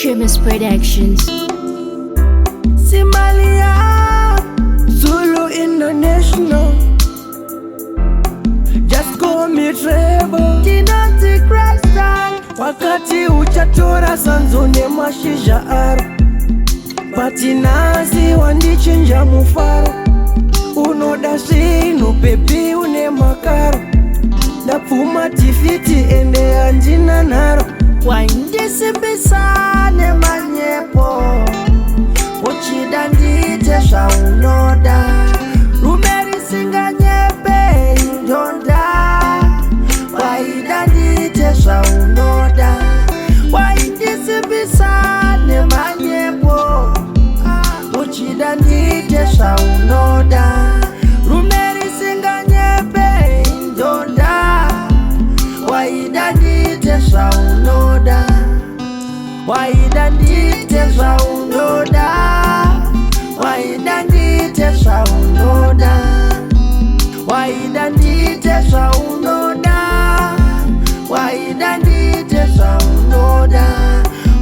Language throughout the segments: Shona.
Dreamerz Productions. Simalia, Zulu International. Just call me Treble. Kinanti Christian. Wakati uchatora sanzone mashija aro. Patinazi wandichinja mufaro. Unoda sinu pepi une makaro. Napfuma tifiti ende anjina naro. Waindisi bisane manyepo. Uchida ndite shaunoda. Rumeri singa nyepe indonda. Waida ndite shaunoda. Waindisi bisane manyepo. Uchida ndite shaunoda. Rumeri singa nyepe indonda. Waida ndite shaunoda. Waida ndite shaunoda. Waida ndite shaunoda. Waida ndite shaunoda. Waida ndite shaunoda.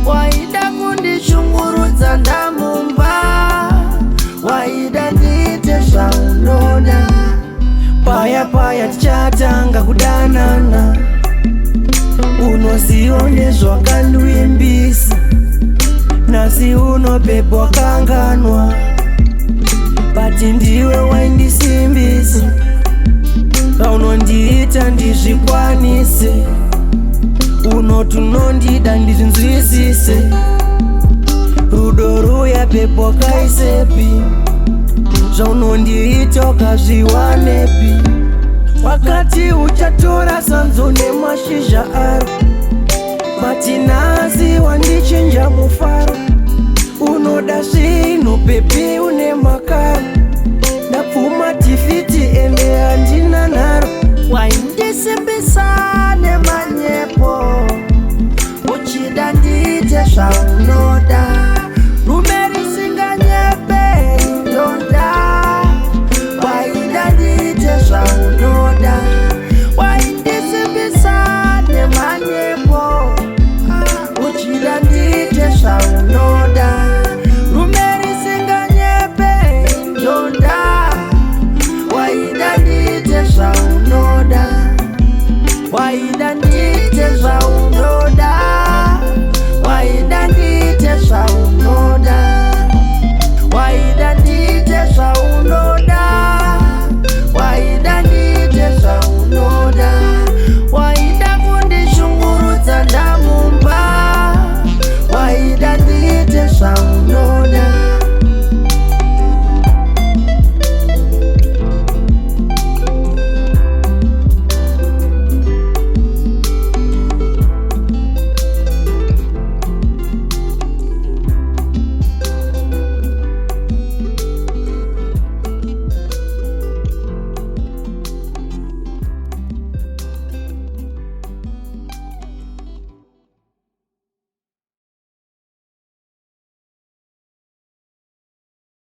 Waida kundishungurudza ndamumba. Waida ndite shaunoda. Paya paya tichatanga kudanana. Unosione zvakanduimbisa. Nasi unobebwa kanganwa. Bati ndiwe waindisimbisa. Paunondiita ndizvikwanise. Unotunondida ndizvinzwisise. Rudo ruya bebwa kaisepi. Zvaunondiita ukazviwanepi. Wakati uchatora sanzo nemashizha aro. Patinazi wandichinja mufaro. Unoda zvinu pepi une makaro. Napfuma tifiti ende andina naro. Waindisimbisa